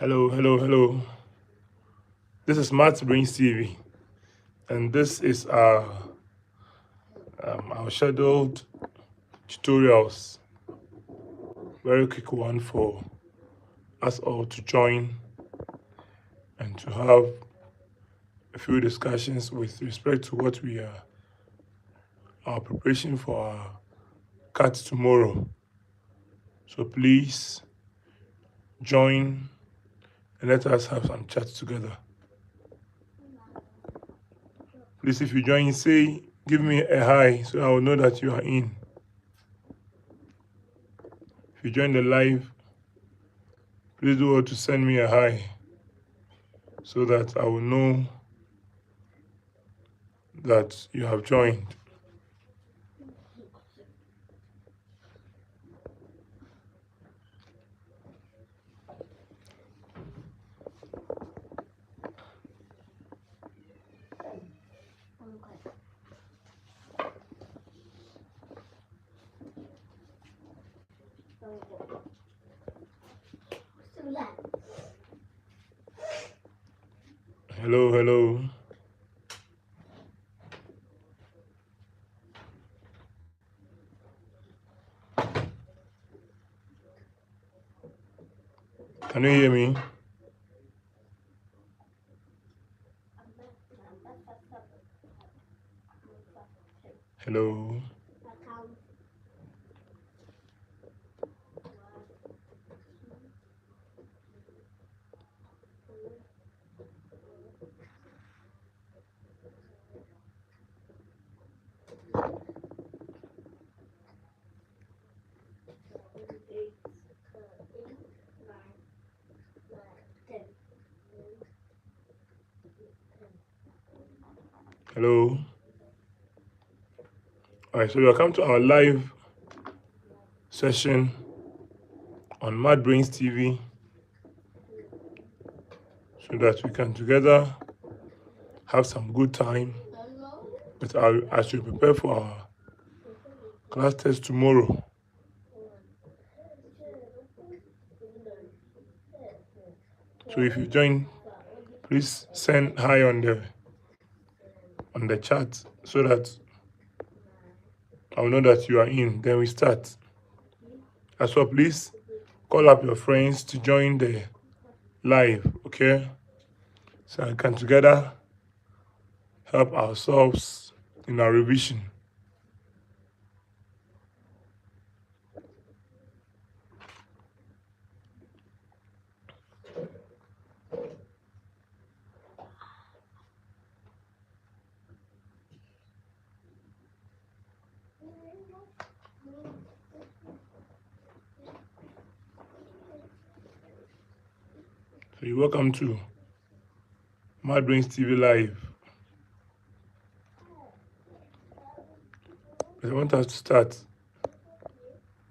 Hello, hello, hello. This is BRAINX TV, and this is our scheduled tutorials. Very quick one for us all to join and to have a few discussions with respect to what we are our preparation for our cut tomorrow. So please join and let us have some chat together. Please, if you join, give me a hi so I will know that you are in. If you join the live, please do well to send me a hi so that I will know that you have joined. Hello, hello. Can you hear me? Hello. Hello. All right, so welcome to our live session on BRAINX TV so that we can together have some good time as we prepare for our class test tomorrow. So if you join, please send hi on the chat so that I will know that you are in. Then we start. As well, please call up your friends to join the live, okay? So we can together help ourselves in our revision. So you're welcome to BRAINX TV Live. I want us to start,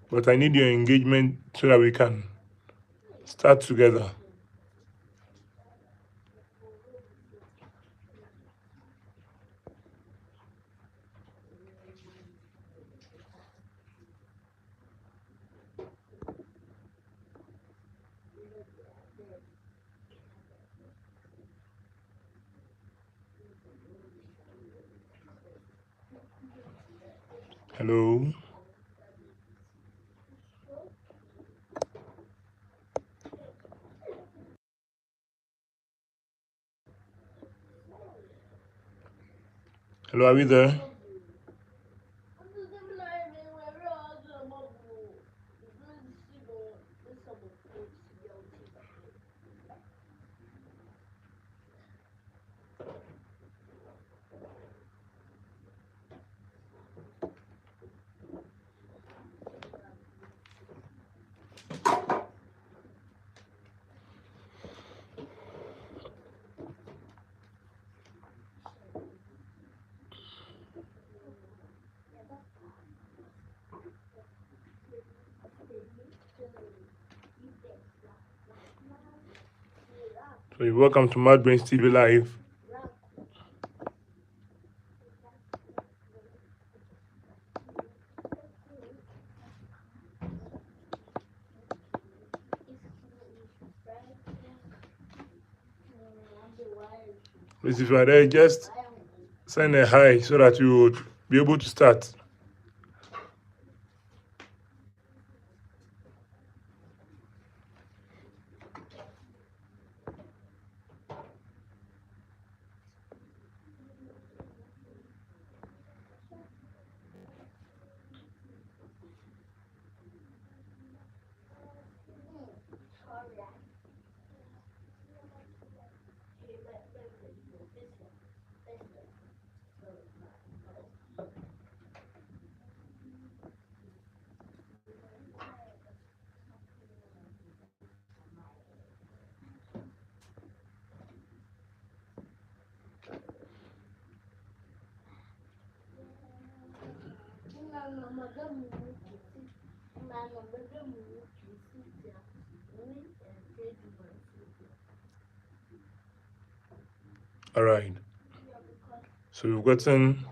but I need your engagement so that we can start together. Hello. Hello, are we there? So you're welcome to BRAINX TV Live. Please, if you are there, just send a hi so that you would be able to start. All right. So we've gotten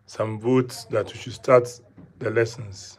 some votes that we should start the lessons.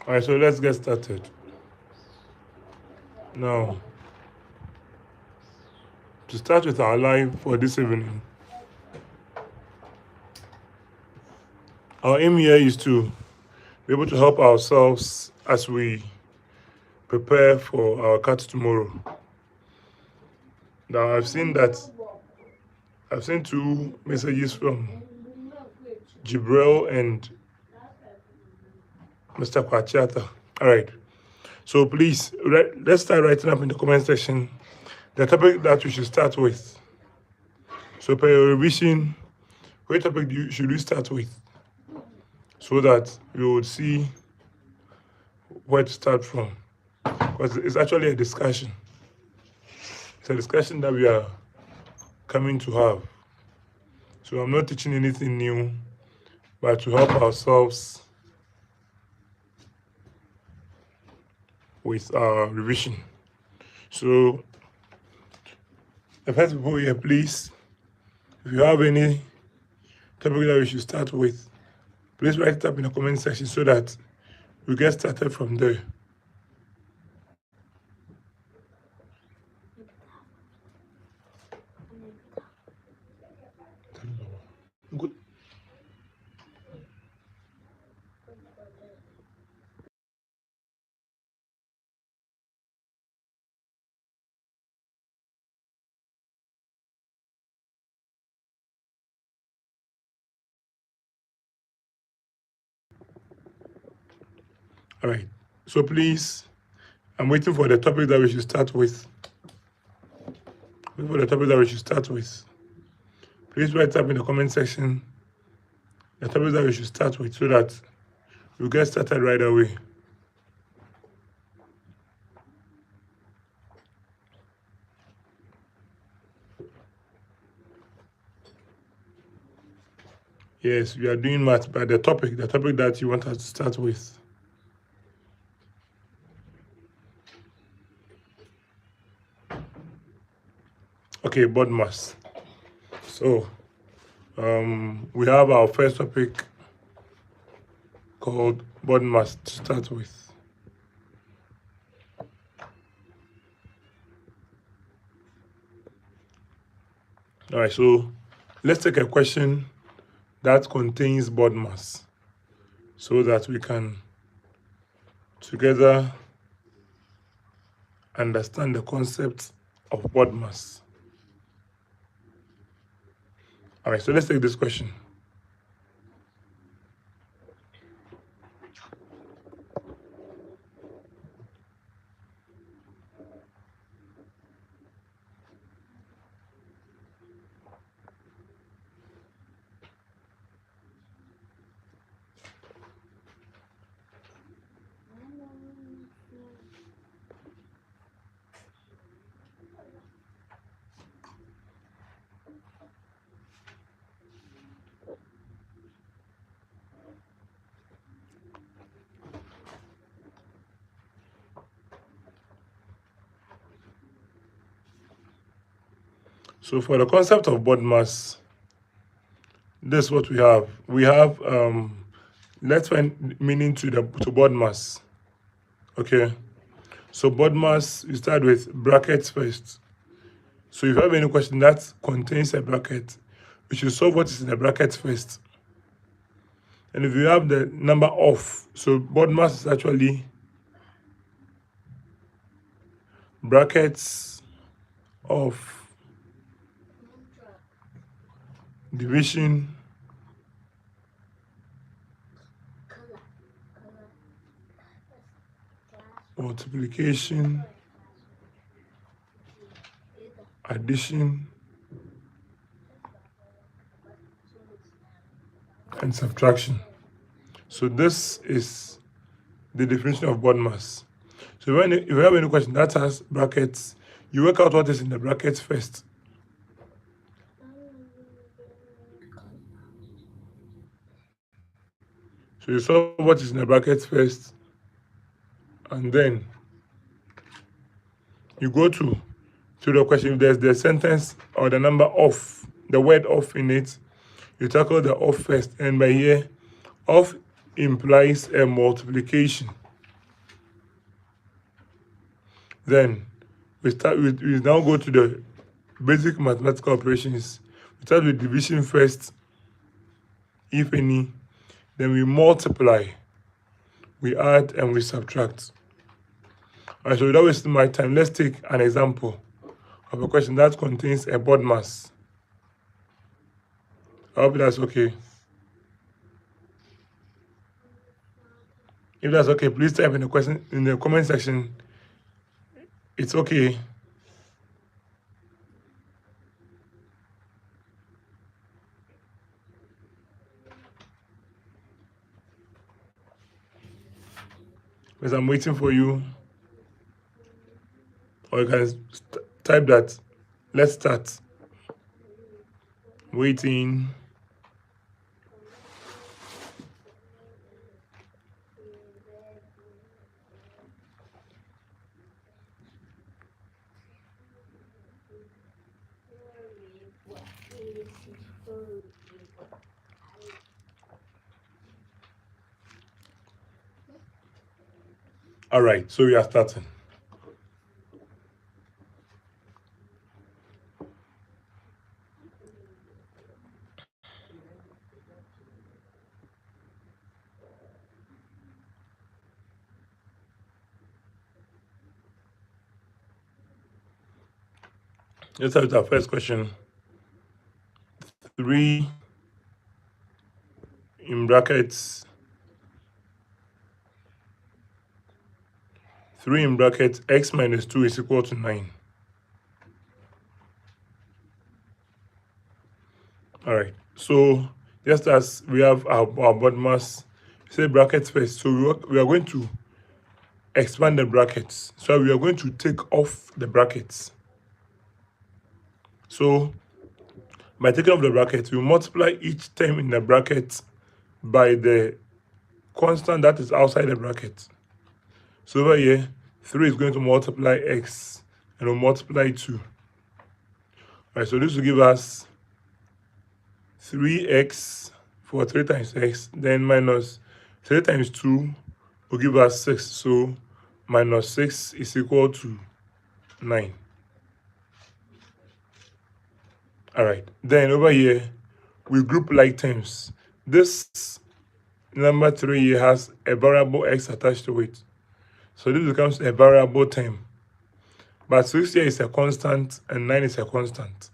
All right, so let's get started. Now, to start with our live for this evening, our aim here is to be able to help ourselves as we prepare for our cut tomorrow. Now, I've seen two messages from Jibril and Mr. Kwachiata. All right. So please, let's start writing up in the comment section the topic that we should start with. So per your revision, what topic should we start with? So that you would see where to start from. Because it's actually a discussion. It's a discussion that we are coming to have. So I'm not teaching anything new, but to help ourselves with our revision. So the first people here, please, if you have any topic that we should start with, please write it up in the comment section so that we get started from there. Good. All right. So please, I'm waiting for the topic that we should start with. Please write up in the comment section the topic that we should start with so that we'll get started right away. Yes, we are doing math, but the topic that you want us to start with. Okay, board mass. So, we have our first topic called board mass to start with. All right, so let's take a question that contains board mass so that we can together understand the concept of board mass. All right, so let's take this question. So for the concept of body mass, this is what we have. We have let's find meaning to body mass. Okay. So body mass, you start with brackets first. So if you have any question that contains a bracket, you should solve what is in the bracket first. And if you have the number of, so body mass is actually brackets of division multiplication, addition, and subtraction. So this is the definition of body mass. So if you have any question that has brackets, you work out what is in the brackets first. So you solve what is in the brackets first, and then you go to the question. If there's the sentence or the number of, the word of in it, you tackle the of first. And by here, of implies a multiplication. Then we now go to the basic mathematical operations. We start with division first, if any. Then we multiply, we add, and we subtract. All right, so without wasting my time, let's take an example of a question that contains a body mass. I hope that's okay. If that's okay, please type in the question in the comment section. It's okay. Because I'm waiting for you. Or you can type that. Let's start. Waiting. All right, so we are starting. Let's start with our first question. 3 in brackets 3 in brackets x minus 2 is equal to 9. All right, so just as we have our body mass, say brackets first. So we are going to expand the brackets. So we are going to take off the brackets. So by taking off the brackets, we multiply each term in the bracket by the constant that is outside the bracket. So over here, 3 is going to multiply x, and we'll multiply 2. All right, so this will give us 3x for 3 times x, then minus 3 times 2 will give us 6. So minus 6 is equal to 9. All right, then over here, we group like terms. This number 3 here has a variable x attached to it. So this becomes a variable term. But 6 here is a constant and 9 is a constant.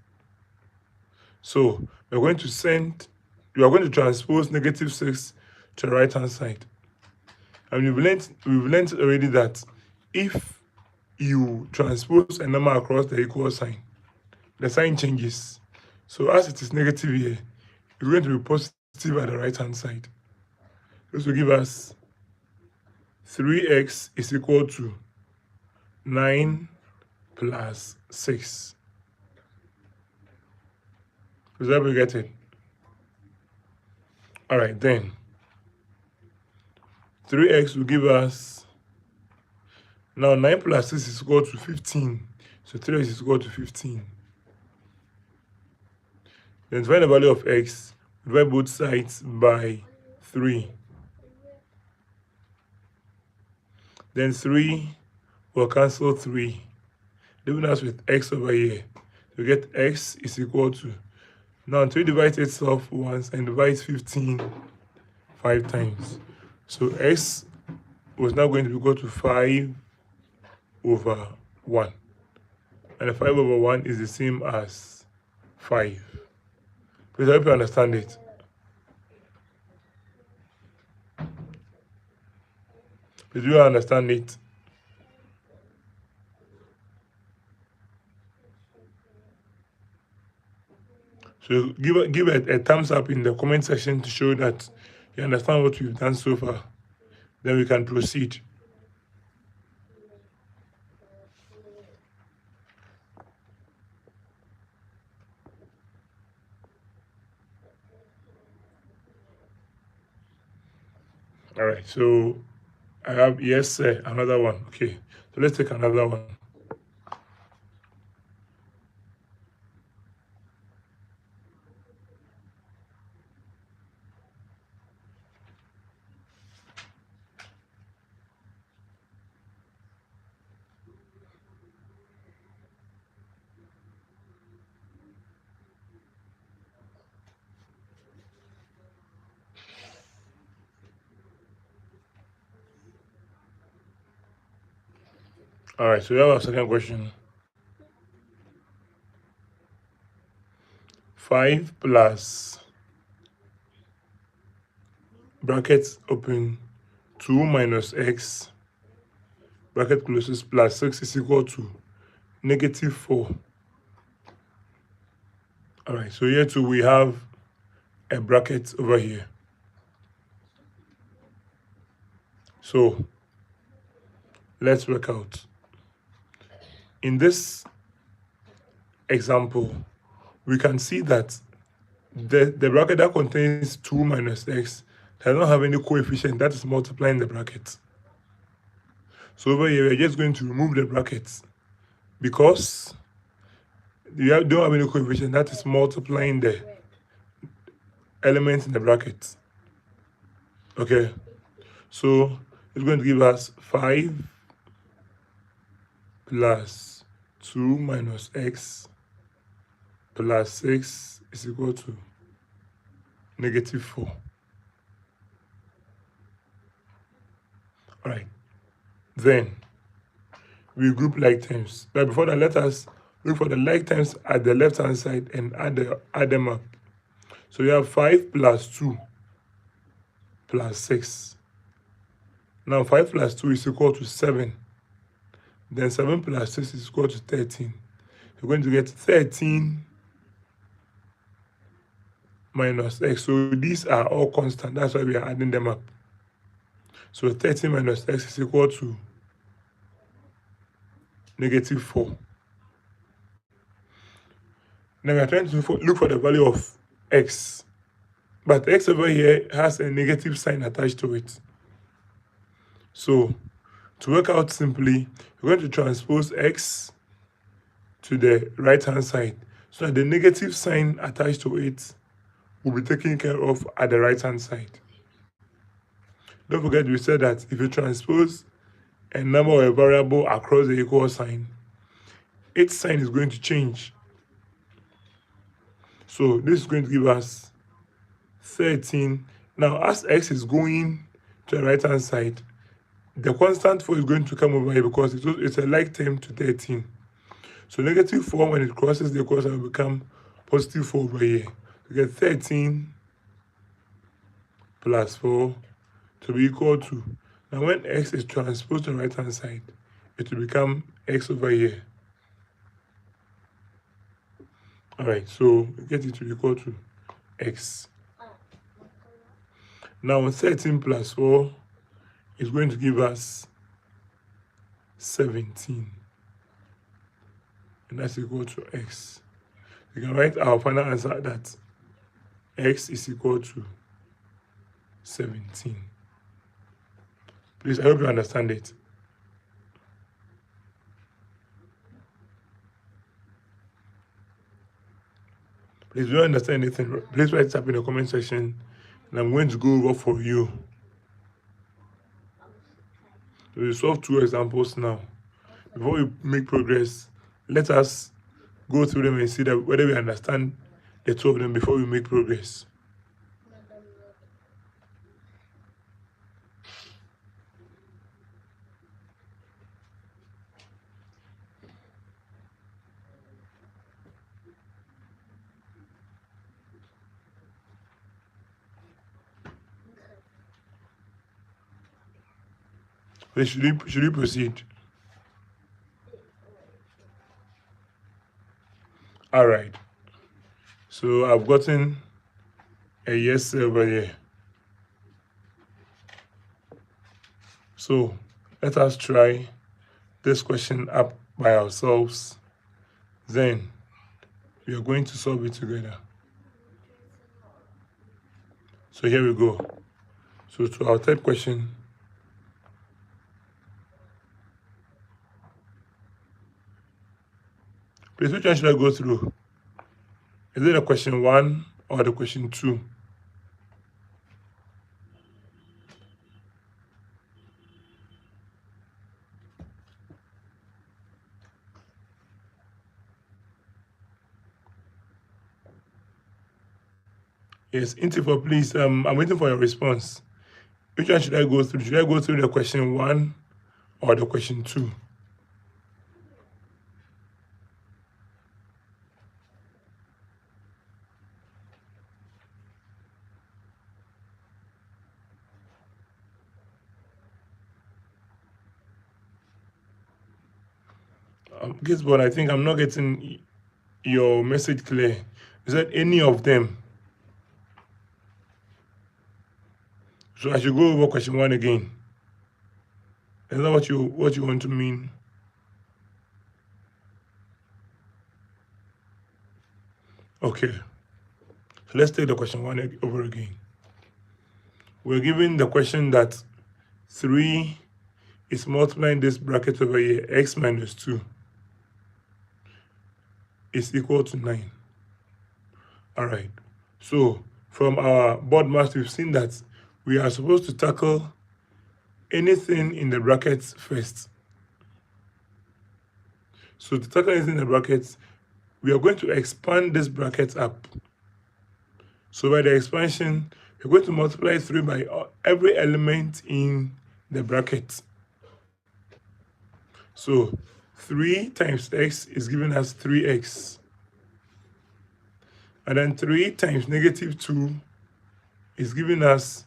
So we are going to transpose negative 6 to the right hand side. And we've learned already that if you transpose a number across the equal sign, the sign changes. So as it is negative here, it's going to be positive at the right hand side. This will give us 3x is equal to 9 plus 6. Is that we get it? All right, then 3x will give us, now 9 plus 6 is equal to 15. So 3x is equal to 15. Then to find the value of x, divide both sides by 3. Then 3 will cancel 3, leaving us with x over here. We get x is equal to, now 3 divides itself once and divides 15 5 times. So x was now going to be equal to 5 over 1. And 5 over 1 is the same as 5. Please, I hope you understand it. Please, do you understand it? So give a thumbs up in the comment section to show that you understand what we've done so far. Then we can proceed. All right, so I have, yes, sir, another one. Okay, so let's take another one. All right, so we have our second question. 5 plus, brackets open, 2 minus x, bracket closes, plus 6 is equal to -4. All right, so here too we have a bracket over here. So let's work out. In this example, we can see that the bracket that contains 2 minus x does not have any coefficient that is multiplying the bracket. So over here, we're just going to remove the brackets because you don't have any coefficient that is multiplying the elements in the bracket. Okay, so it's going to give us 5 plus 2 minus x plus 6 is equal to -4. All right, then we group like terms. But before that, let us look for the like terms at the left hand side and add them up. So we have 5 plus 2 plus 6. Now 5 plus 2 is equal to 7. Then 7 plus 6 is equal to 13. We're going to get 13 minus x. So these are all constant. That's why we are adding them up. So 13 minus x is equal to -4. Now we are trying to look for the value of x. But x over here has a negative sign attached to it. So to work out simply, we're going to transpose x to the right-hand side so that the negative sign attached to it will be taken care of at the right-hand side. Don't forget we said that if you transpose a number or a variable across the equal sign, its sign is going to change. So this is going to give us 13. Now as x is going to the right-hand side, the constant 4 is going to come over here because it's a like term to 13. So -4 when it crosses the equal sign will become +4 over here. We get 13 plus 4 to be equal to, now when x is transposed to the right hand side, it will become x over here. All right, so we get it to be equal to x. Now 13 plus 4 is going to give us 17. And that's equal to x. We can write our final answer that x is equal to 17. Please, I hope you understand it. Please, do you understand anything? Please write it up in the comment section, and I'm going to go over for you. So we solve 2 examples now. Before we make progress, let us go through them and see that whether we understand the 2 of them before we make progress. Should we proceed? All right. So I've gotten a yes over here. So let us try this question up by ourselves. Then we are going to solve it together. So here we go. So to our third question. Please, which one should I go through? Is it the question 1 or the question 2? Yes, Intifor, please, I'm waiting for your response. Which one should I go through? Should I go through the question 1 or the question 2? Gisborne, I think I'm not getting your message clear. Is that any of them? So I should go over question 1 again. Is that what you want to mean? Okay. So let's take the question 1 over again. We're given the question that 3 is multiplying this bracket over here, x minus 2 is equal to 9. All right. So from our board maths, we've seen that we are supposed to tackle anything in the brackets first. So to tackle anything in the brackets, we are going to expand this bracket up. So by the expansion, we're going to multiply 3 by every element in the bracket. So 3 times x is giving us 3x. And then 3 times negative 2 is giving us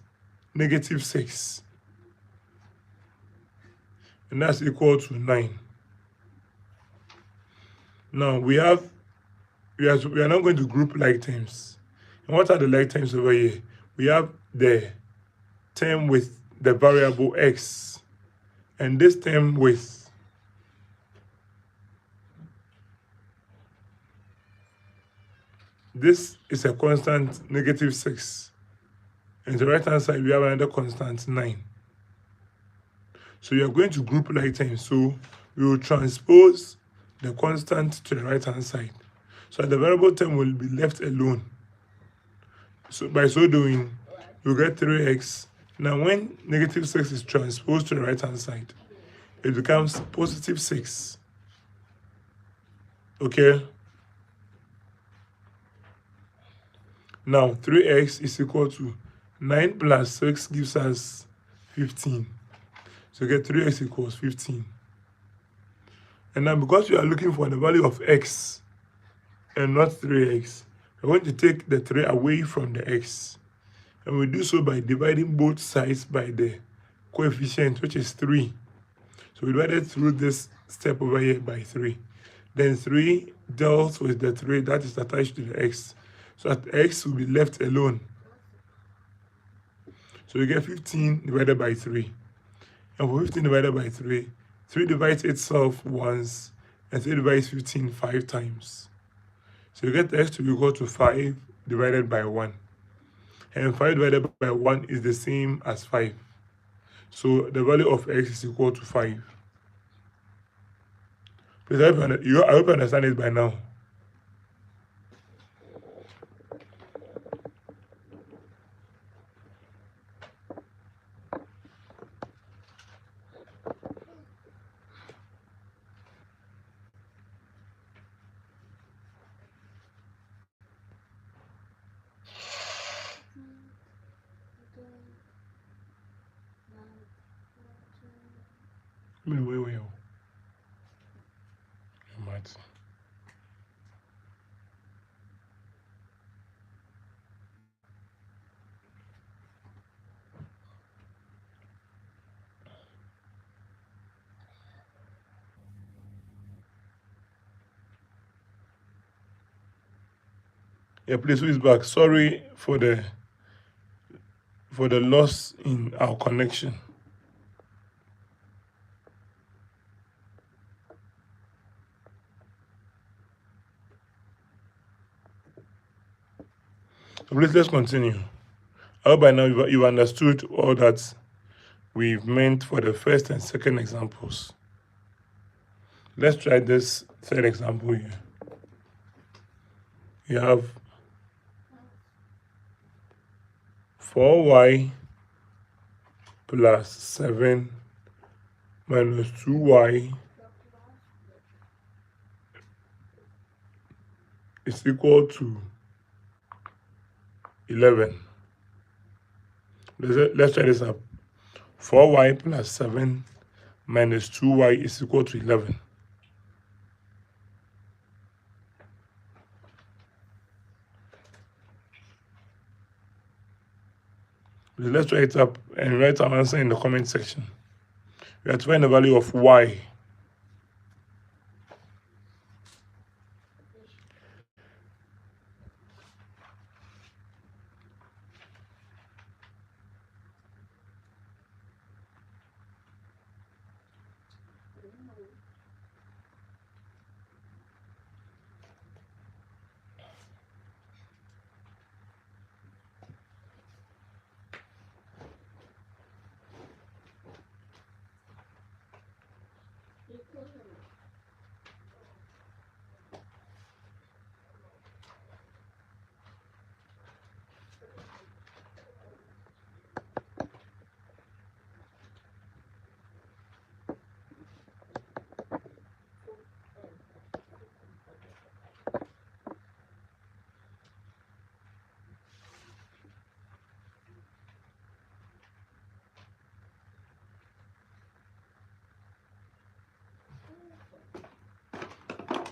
negative 6. And that's equal to 9. Now we are now going to group like terms. And what are the like terms over here? We have the term with the variable x, and this term with this is a constant negative 6. And the right hand side we have another constant 9. So we are going to group like terms. So we will transpose the constant to the right hand side. So the variable term will be left alone. So by so doing, you get 3x. Now when negative 6 is transposed to the right hand side, it becomes positive 6. Okay? Now 3x is equal to 9 plus 6 gives us 15. So you get 3x equals 15. And now because we are looking for the value of x and not 3x, we're going to take the 3 away from the x. And we do so by dividing both sides by the coefficient, which is 3. So we divided through this step over here by 3. Then 3 deals with the 3 that is attached to the x. So that x will be left alone. So we get 15 divided by 3. And for 15 divided by 3, 3 divides itself once, and 3 divides 15 5 times. So you get x to be equal to 5 divided by 1. And 5 divided by 1 is the same as 5. So the value of x is equal to 5. Please, I hope you understand it by now. Wait. You might. Yeah, please, who is back? Sorry for the loss in our connection. So please, let's continue. I hope by now you've understood all that we've meant for the first and second examples. Let's try this third example here. You have 4y plus 7 minus 2y is equal to 11. Let's try this up. 4y plus 7 minus 2y is equal to 11. Let's try it up and write our answer in the comment section. We have to find the value of y.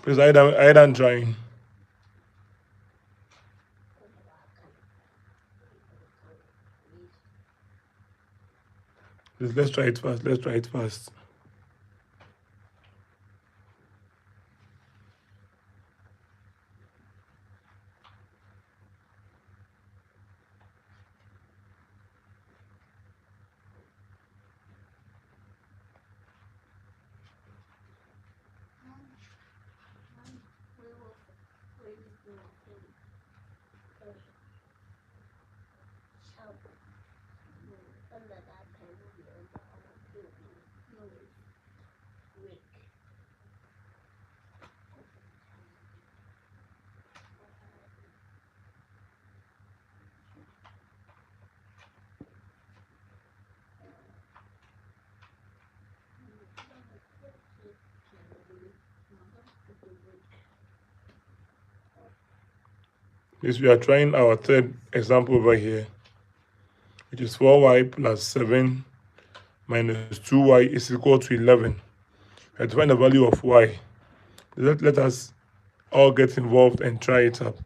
Please, I done drawing. Let's try it fast. Yes, we are trying our third example over here, which is 4y plus 7 minus 2y is equal to 11. We have to find the value of y. Let us all get involved and try it up.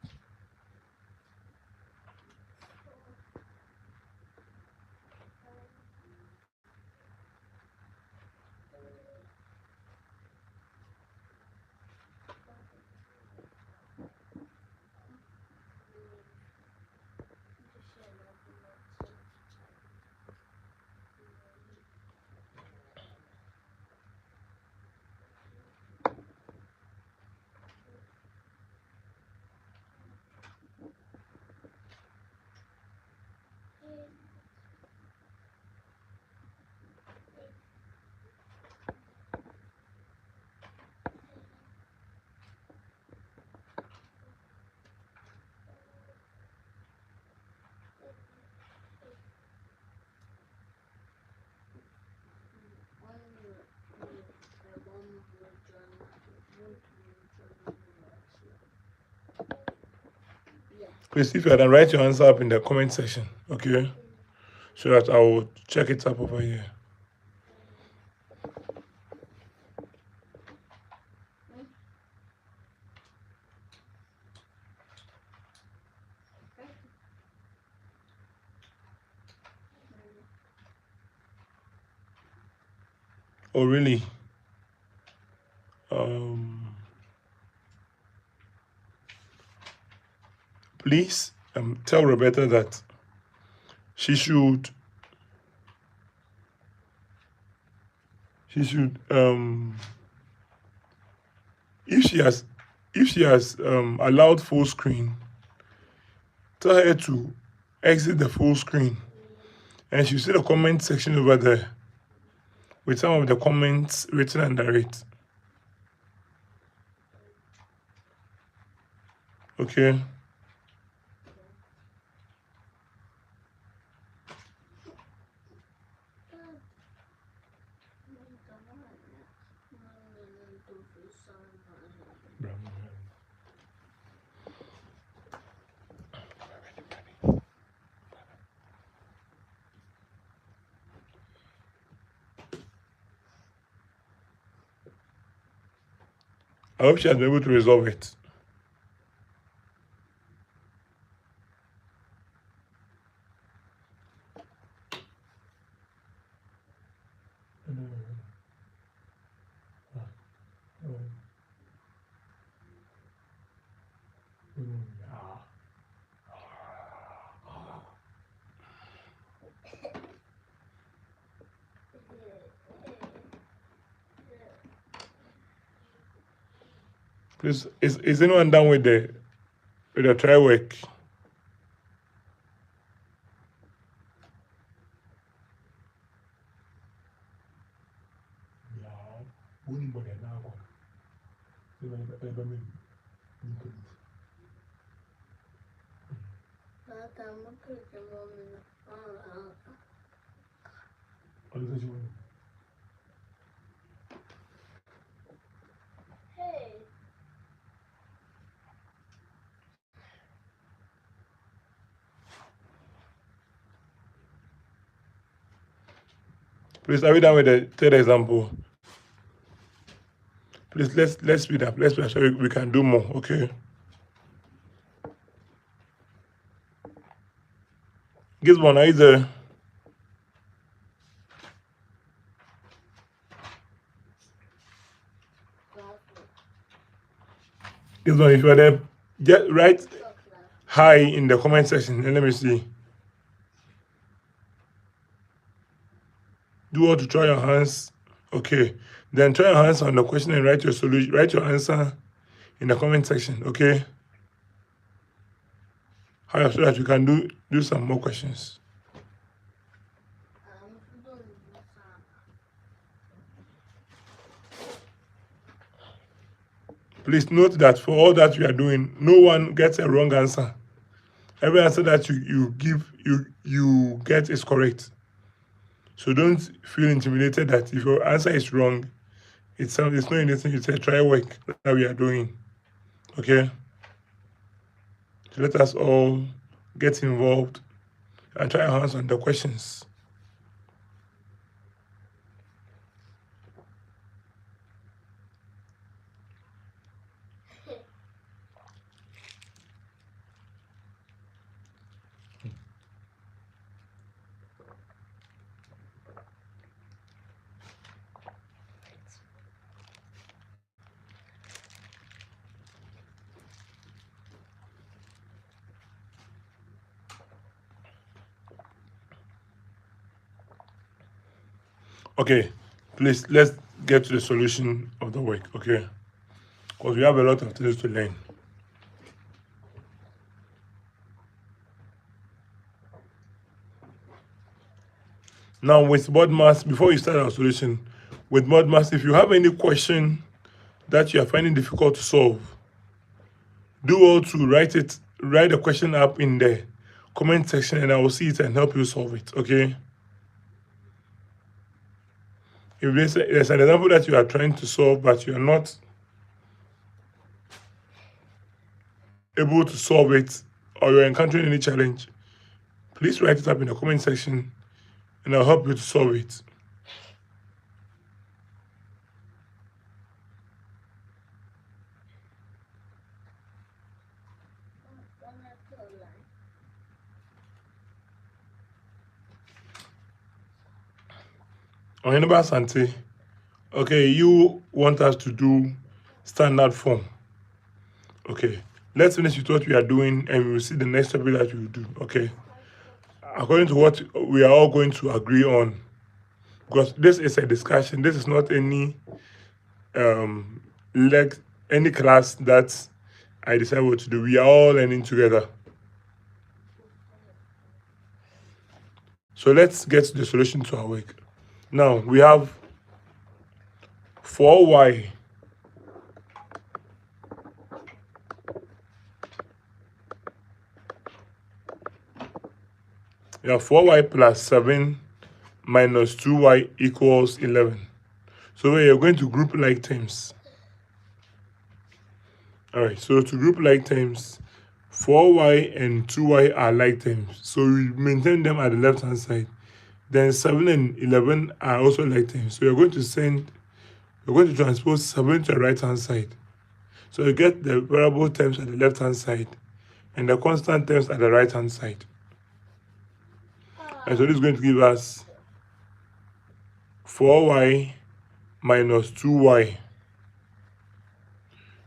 Please, if you can write your answer up in the comment section, okay? So that I will check it up over here. Oh, really? Please tell Roberta that she should if she has allowed full screen, tell her to exit the full screen, and she'll see the comment section over there with some of the comments written under it. Okay. I hope she has been able to resolve it. Please, is anyone done with the try work? Please, are we done with the third example? Please, let's speed up. Let's speed up so we can do more. Okay. Gizbon, are you there? Gizbon, if you are there, write hi in the comment section and let me see. Do all to try your hands. Okay. Then try your hands on the question and write your solution. Write your answer in the comment section. Okay. So that we can do some more questions. Please note that for all that we are doing, no one gets a wrong answer. Every answer that you give, you get is correct. So don't feel intimidated that if your answer is wrong, it's not anything. It's a try work that we are doing. Okay. So let us all get involved and try our hands on the questions. Okay, please, let's get to the solution of the work, okay? Because we have a lot of things to learn. Now, with BODMAS, before you start our solution, with BODMAS, if you have any question that you are finding difficult to solve, do all to write the question up in the comment section and I will see it and help you solve it, okay? If there's an example that you are trying to solve but you are not able to solve it or you're encountering any challenge, please write it up in the comment section and I'll help you to solve it. Oyeneba Asante, Okay, you want us to do standard form. Okay, let's finish with what we are doing and we will see the next topic that we will do. Okay, according to what we are all going to agree on, because this is a discussion. This is not any like any class that I decide what to do. We are all learning together. So let's get to the solution to our work. Now we have 4y we have 4y plus 7 minus 2y equals 11. So we are going to group like terms. All right, so to group like terms, 4y and 2y are like terms. So we maintain them at the left hand side. Then 7 and 11 are also like terms. So we're going to transpose 7 to the right hand side. So you get the variable terms at the left hand side and the constant terms at the right hand side. And so this is going to give us 4y minus 2y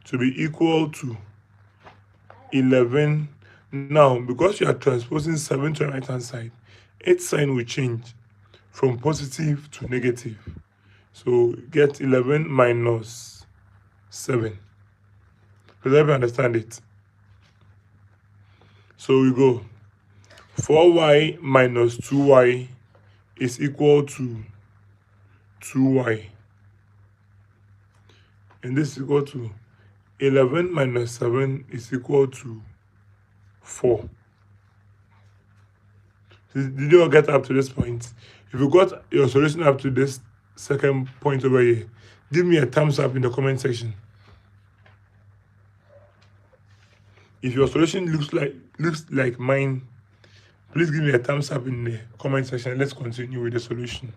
to be equal to 11. Now, because you are transposing 7 to the right hand side, its sign will change from positive to negative. So get 11 minus 7. Does everybody understand it? So we go 4y minus 2y is equal to 2y. And this is equal to 11 minus 7 is equal to 4. Did you all get up to this point? If you got your solution up to this second point over here, give me a thumbs up in the comment section. If your solution looks like mine, please give me a thumbs up in the comment section. Let's continue with the solution.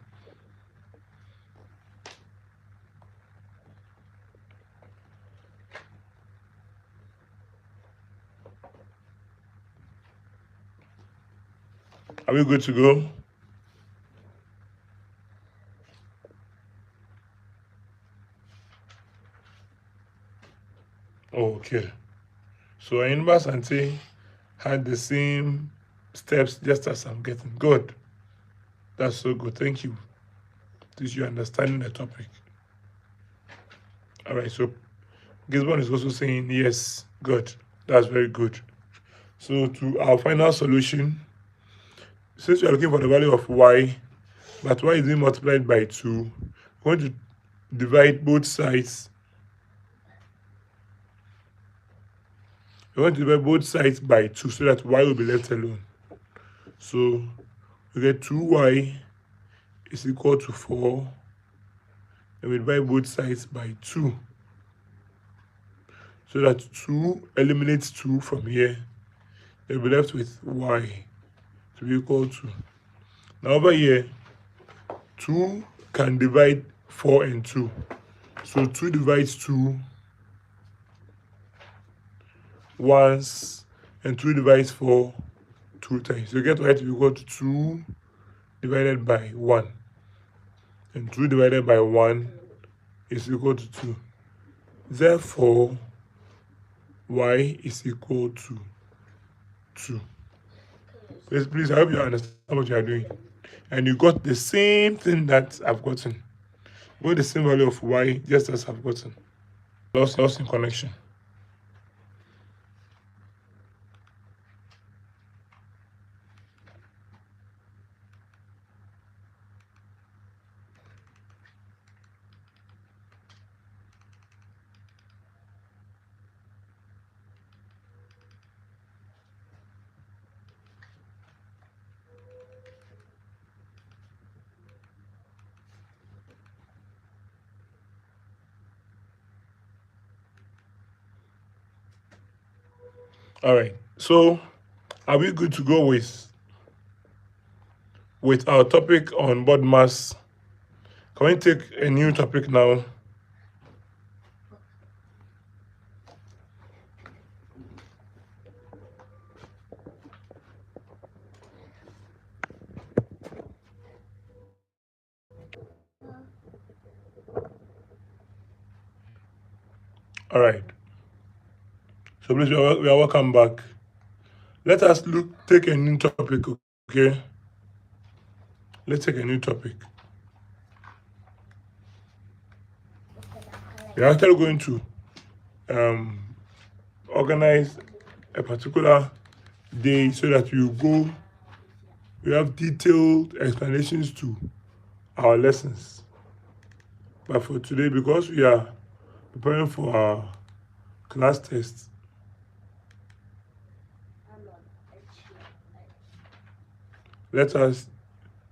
Are we good to go? Okay. So Ainba Sante had the same steps just as I'm getting. Good. That's so good. Thank you. This you understanding the topic. All right. So Gisborne is also saying yes. Good. That's very good. So to our final solution, since we are looking for the value of y, but y is being multiplied by 2, we're going to divide both sides. We're going to divide both sides by 2 so that y will be left alone. So we get 2y is equal to 4. And we divide both sides by 2. So that 2 eliminates 2 from here. We'll be left with y to be equal to. Now over here, 2 can divide 4 and 2. So 2 divides 2 once, and 2 divides 4 2 times. So you get y to be equal to 2 divided by 1. And 2 divided by 1 is equal to 2. Therefore, y is equal to 2. Please, I hope you understand what you are doing. And you got the same thing that I've gotten. You got the same value of y just as I've gotten. Lost in connection. All right. So, are we good to go with our topic on board mass? Can we take a new topic now? All right. So please, we are welcome back. Let us take a new topic, okay? Let's take a new topic. We are actually going to organize a particular day so that we have detailed explanations to our lessons. But for today, because we are preparing for our class test, let us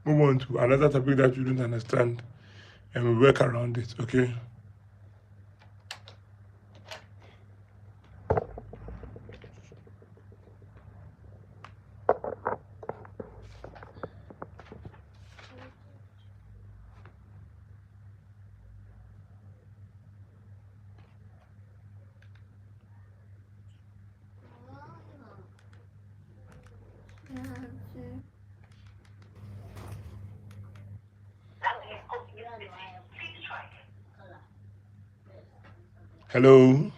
move on to another topic that you don't understand and we work around it, okay? Hello?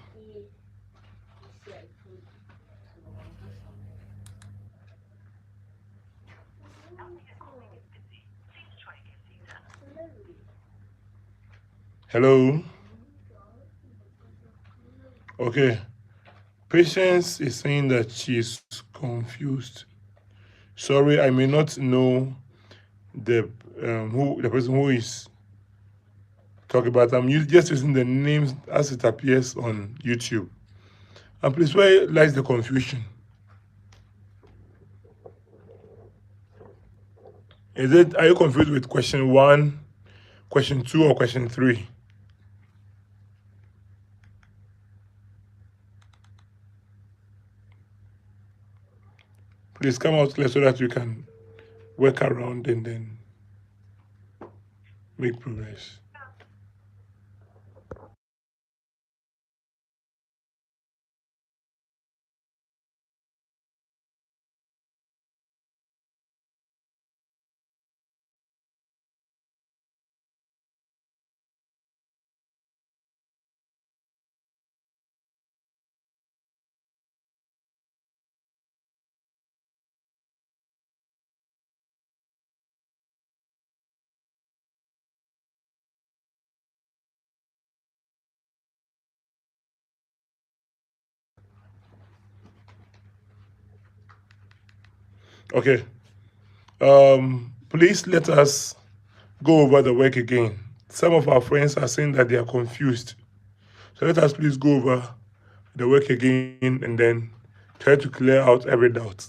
Hello? Okay. Patience is saying that she is confused. Sorry, I may not know the person who is talking about. I'm just using the names as it appears on YouTube. And please, where lies the confusion? Are you confused with question 1, question 2, or question 3? Please come out clear so that you can work around and then make progress. Okay. Please let us go over the work again. Some of our friends are saying that they are confused. So let us please go over the work again and then try to clear out every doubt.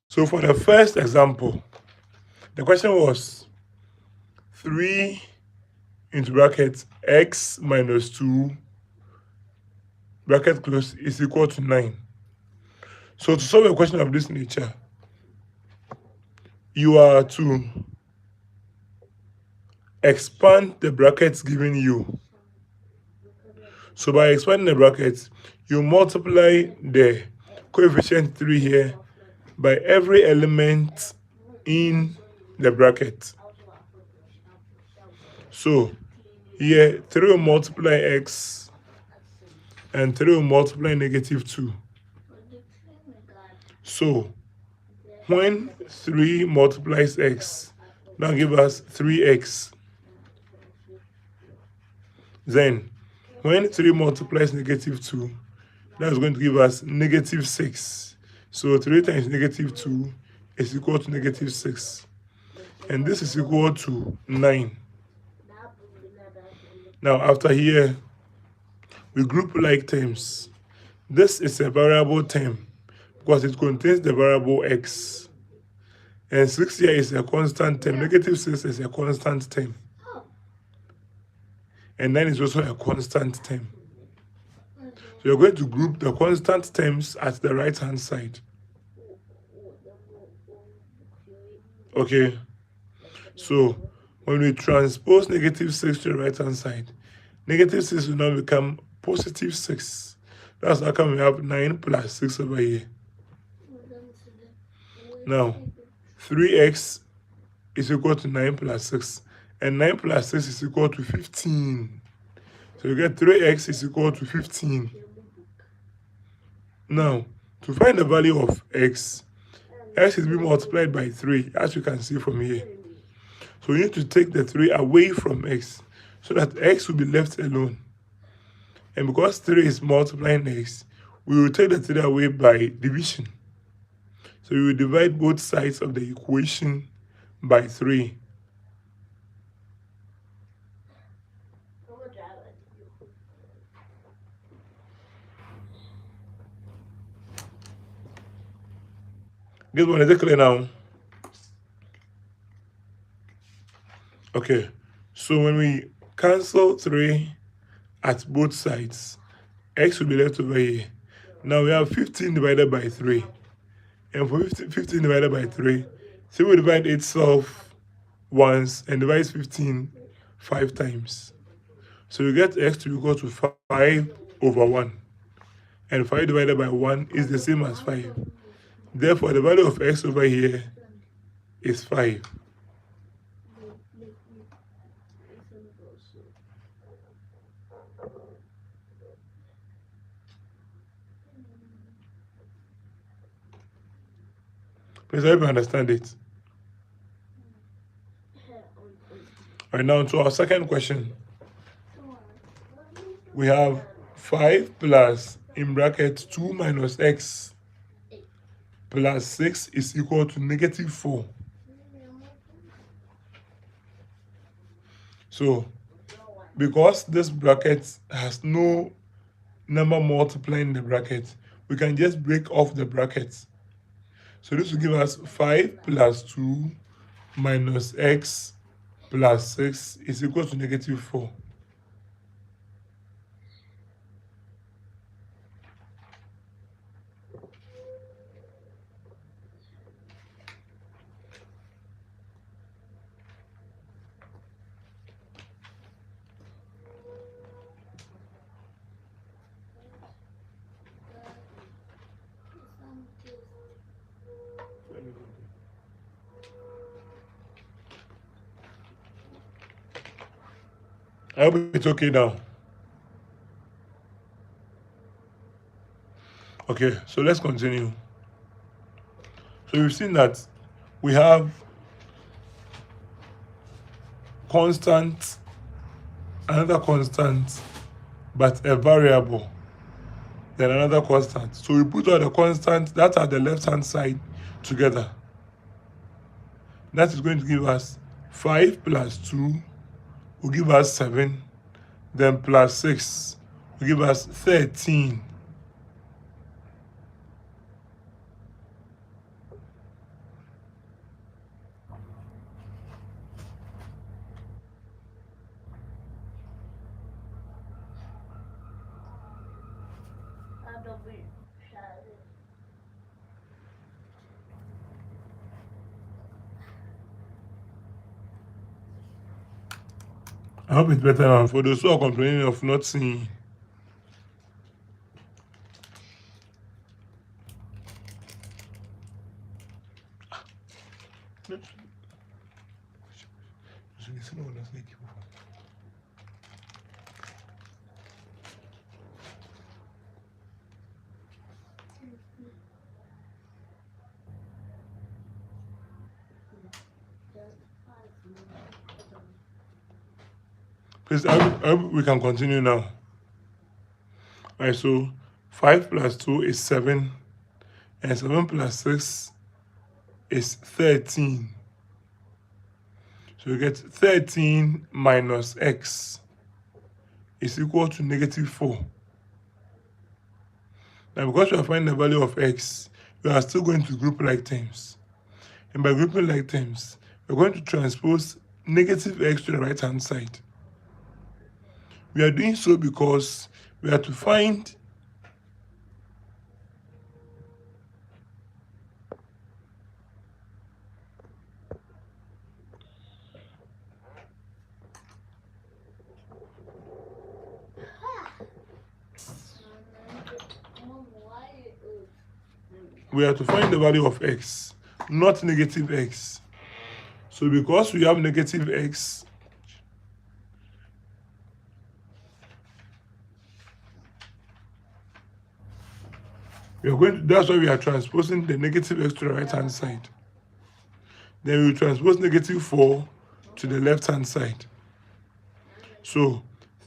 So for the first example, the question was 3 into bracket x minus 2 bracket close is equal to 9. So to solve a question of this nature, you are to expand the brackets given you. So by expanding the brackets, you multiply the coefficient 3 here by every element in the bracket. So here 3 will multiply x and 3 will multiply negative 2. So when 3 multiplies x, now give us 3x. Then when 3 multiplies negative 2, that's going to give us negative 6. So 3 times negative 2 is equal to negative 6. And this is equal to 9. Now after here, we group like terms. This is a variable term because it contains the variable x. And 6 here is a constant term. Negative 6 is a constant term. And 9 is also a constant term. So you're going to group the constant terms at the right-hand side. Okay. So when we transpose negative 6 to the right-hand side, negative 6 will now become positive 6. That's how come we have 9 plus 6 over here. Now, 3x is equal to 9 plus 6. And 9 plus 6 is equal to 15. So you get 3x is equal to 15. Now, to find the value of x is being multiplied by 3, as you can see from here. So you need to take the 3 away from x, so that x will be left alone. And because 3 is multiplying x, we will take the 3 away by division. So we will divide both sides of the equation by 3. This one, is it clear now? Okay, so when we cancel 3 at both sides, x will be left over here. Now we have 15 divided by 3. And for 15 divided by 3, so we divide itself once and divide 15 5 times. So we get x to be equal to 5 over 1. And 5 divided by 1 is the same as 5. Therefore, the value of x over here is 5. Please, I hope you understand it. All right, now to our second question. We have 5 plus, in bracket, 2 minus x plus 6 is equal to negative 4. So, because this bracket has no number multiplying the bracket, we can just break off the brackets. So this will give us 5 plus 2 minus x plus 6 is equal to negative 4. I hope it's okay now. Okay, so let's continue. So we've seen that we have constant, another constant, but a variable, then another constant. So we put all the constants that are the left-hand side together. That is going to give us 5 plus 2 will give us 7, then plus 6 will give us 13. I hope it's better now for those who are complaining of not seeing. Please, I hope we can continue now. All right, so 5 plus 2 is 7, and 7 plus 6 is 13. So we get 13 minus x is equal to negative 4. Now, because we are finding the value of x, we are still going to group like terms. And by grouping like terms, we're going to transpose negative x to the right-hand side. We are doing so because we have to find the value of x, not negative x. So because we have negative x, That's why we are transposing the negative x to the right hand side. Then we transpose negative 4 to the left hand side. So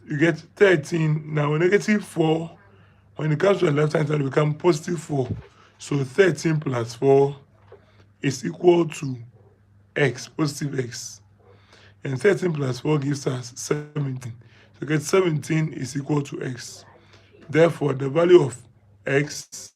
you get 13. Now negative 4, when it comes to the left hand side, it becomes positive 4. So 13 plus 4 is equal to x, positive x. And 13 plus 4 gives us 17. So get 17 is equal to x. Therefore, the value of x